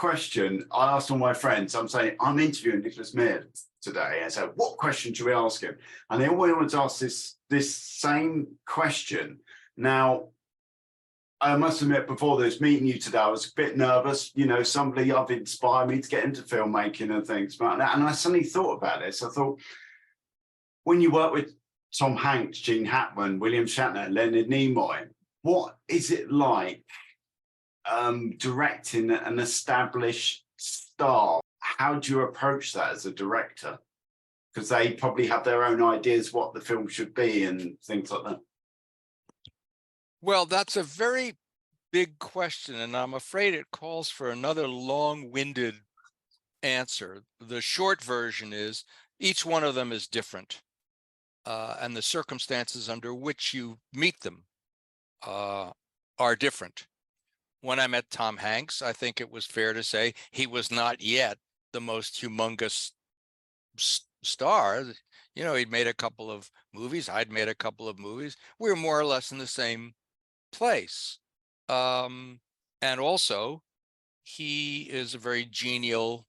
question I asked all my friends. I'm saying I'm interviewing Nicholas Meyer today, and so what question should we ask him? And they always wanted to ask this same question. Now, I must admit, before this meeting you today, I was a bit nervous. You know, somebody I've inspired me to get into filmmaking and things like that. And I suddenly thought about this. I thought, when you work with Tom Hanks, Gene Hackman, William Shatner, Leonard Nimoy, what is it like directing an established star? How do you approach that as a director? Because they probably have their own ideas what the film should be and things like that. Well, that's a very big question, and I'm afraid it calls for another long-winded answer. The short version is each one of them is different, and the circumstances under which you meet them are different. When I met Tom Hanks, I think it was fair to say he was not yet the most humongous star. You know, he'd made a couple of movies. I'd made a couple of movies. We were more or less in the same place. And also, he is a very genial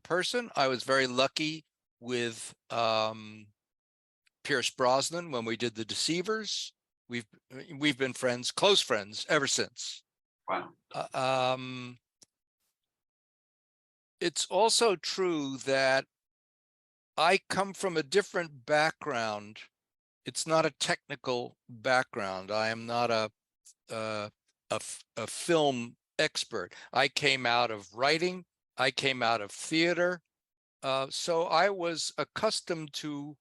person. I was very lucky with Pierce Brosnan when we did The Deceivers. We've been friends, close friends, ever since. Wow. It's also true that I come from a different background. It's not a technical background. I am not a film expert. I came out of writing. I came out of theater. So I was accustomed to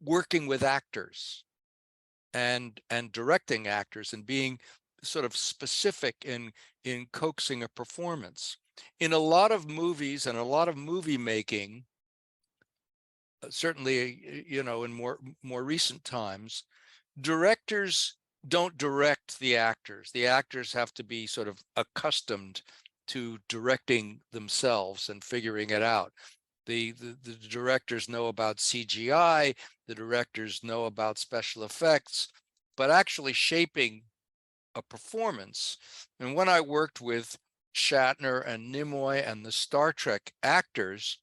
working with actors and directing actors and being sort of specific in coaxing a performance. In a lot of movies and a lot of movie making, certainly, you know, in more recent times, directors don't direct the actors. The actors have to be sort of accustomed to directing themselves and figuring it out. The directors know about CGI, the directors know about special effects, but actually shaping a performance. And when I worked with Shatner and Nimoy and the Star Trek actors,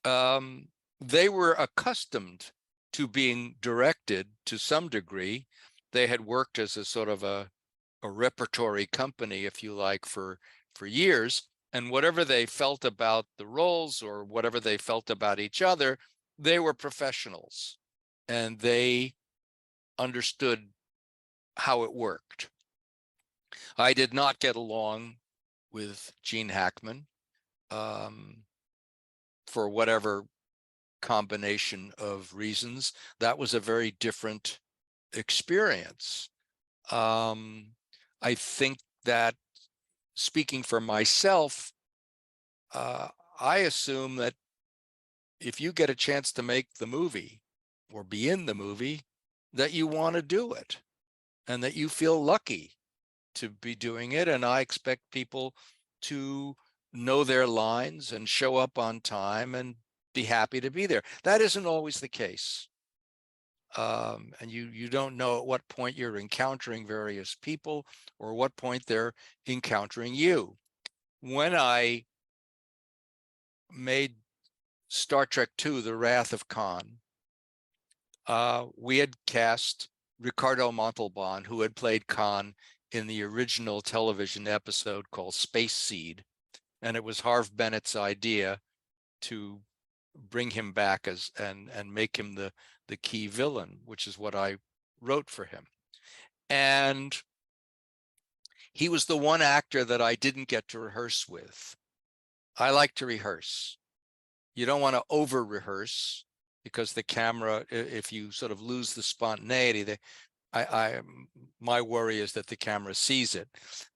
they were accustomed to being directed to some degree. They had worked as a sort of a repertory company, if you like, for years. And whatever they felt about the roles or whatever they felt about each other, they were professionals and they understood how it worked. I did not get along with Gene Hackman for whatever combination of reasons. That was a very different experience. I think that, speaking for myself, I assume that if you get a chance to make the movie or be in the movie, that you want to do it and that you feel lucky to be doing it. And I expect people to know their lines and show up on time and be happy to be there. That isn't always the case. And you don't know at what point you're encountering various people or what point they're encountering you. When I made Star Trek II, The Wrath of Khan, we had cast Ricardo Montalban, who had played Khan in the original television episode called Space Seed. And it was Harve Bennett's idea to bring him back as and make him the key villain, which is what I wrote for him. And he was the one actor that I didn't get to rehearse with. I like to rehearse. You don't want to over rehearse because the camera, if you sort of lose the spontaneity, my worry is that the camera sees it,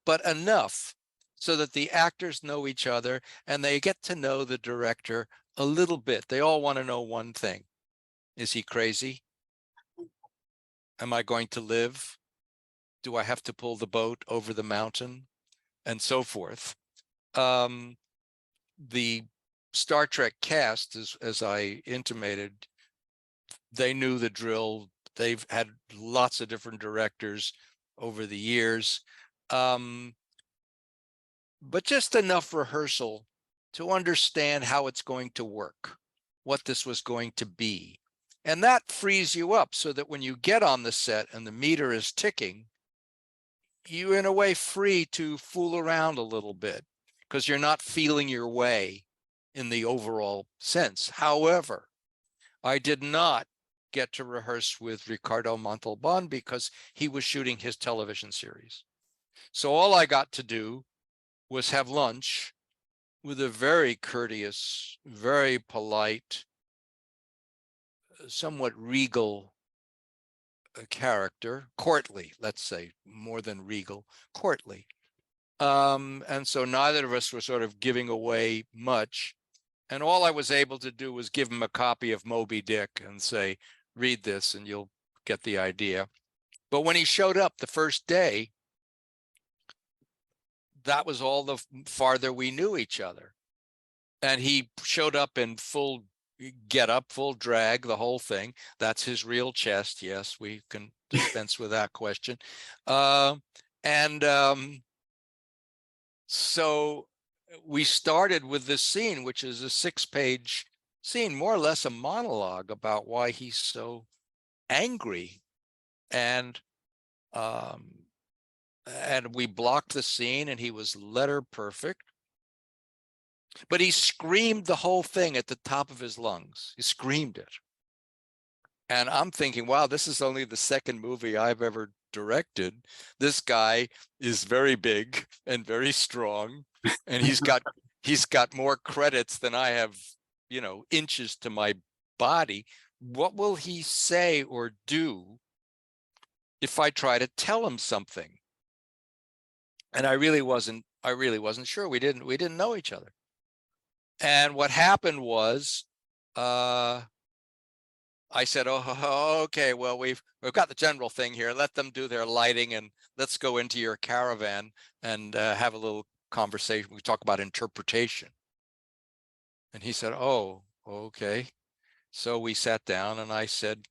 but enough so that the actors know each other and they get to know the director a little bit. They all want to know one thing. Is he crazy? Am I going to live? Do I have to pull the boat over the mountain? And so forth. The Star Trek cast, as I intimated, they knew the drill. They've had lots of different directors over the years. but just enough rehearsal to understand how it's going to work, what this was going to be. And that frees you up so that when you get on the set and the meter is ticking, you're in a way free to fool around a little bit because you're not feeling your way in the overall sense. However, I did not get to rehearse with Ricardo Montalban because he was shooting his television series. So all I got to do was have lunch with a very courteous, very polite, somewhat regal character, courtly, let's say, more than regal, courtly. And so neither of us were sort of giving away much. And all I was able to do was give him a copy of Moby Dick and say, read this and you'll get the idea. But when he showed up the first day, that was all the farther we knew each other. And he showed up in full get up, full drag, the whole thing. That's his real chest. Yes, we can dispense with that question. So we started with this scene, which is a 6-page scene, more or less a monologue about why he's so angry. And we blocked the scene and he was letter perfect. But he screamed the whole thing at the top of his lungs. He screamed it. And I'm thinking, wow, this is only the second movie I've ever directed. This guy is very big and very strong, and he's got more credits than I have, inches to my body. What will he say or do if I try to tell him something? And I really wasn't sure. We didn't know each other. And what happened was, I said, oh, okay, well, we've got the general thing here. Let them do their lighting and let's go into your caravan and have a little conversation. We talk about interpretation. And he said, oh, okay. So we sat down and I said,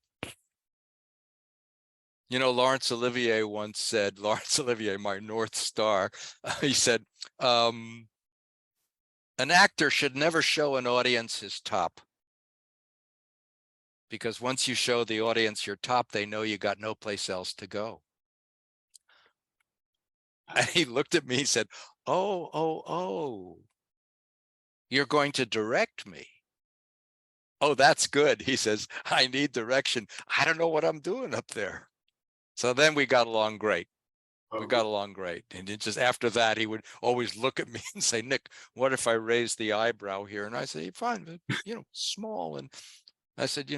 Laurence Olivier once said, Laurence Olivier, my North Star, he said, an actor should never show an audience his top. Because once you show the audience your top, they know you got no place else to go. And he looked at me and said, oh, you're going to direct me. Oh, that's good. He says, I need direction. I don't know what I'm doing up there. So then we got along great. We got along great. And it just after that, he would always look at me and say, Nick, what if I raise the eyebrow here? And I say, fine, but, small. And I said,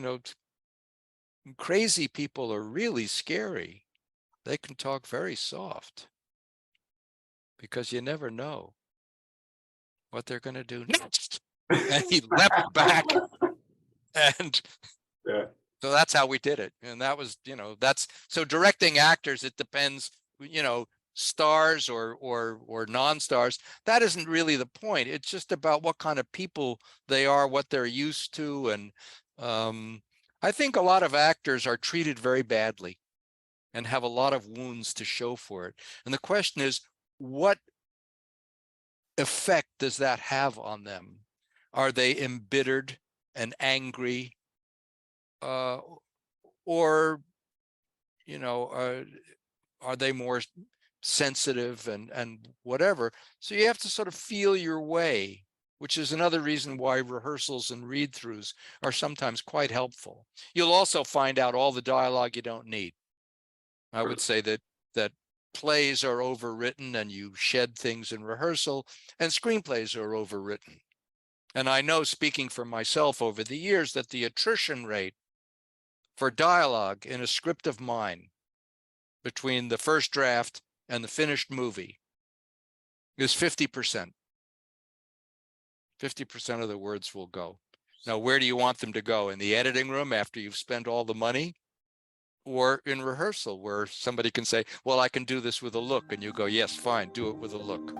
crazy people are really scary. They can talk very soft because you never know what they're going to do next. And he leapt back. And so that's how we did it. And that was, so directing actors, it depends, stars or non-stars. That isn't really the point. It's just about what kind of people they are, what they're used to. And I think a lot of actors are treated very badly and have a lot of wounds to show for it. And the question is, what effect does that have on them? Are they embittered and angry? Or, are they more sensitive and whatever? So you have to sort of feel your way, which is another reason why rehearsals and read-throughs are sometimes quite helpful. You'll also find out all the dialogue you don't need. I would say that plays are overwritten and you shed things in rehearsal, and screenplays are overwritten. And I know, speaking for myself over the years, that the attrition rate for dialogue in a script of mine between the first draft and the finished movie is 50%. 50% of the words will go. Now, where do you want them to go? In the editing room after you've spent all the money? Or in rehearsal where somebody can say, well, I can do this with a look. And you go, yes, fine, do it with a look.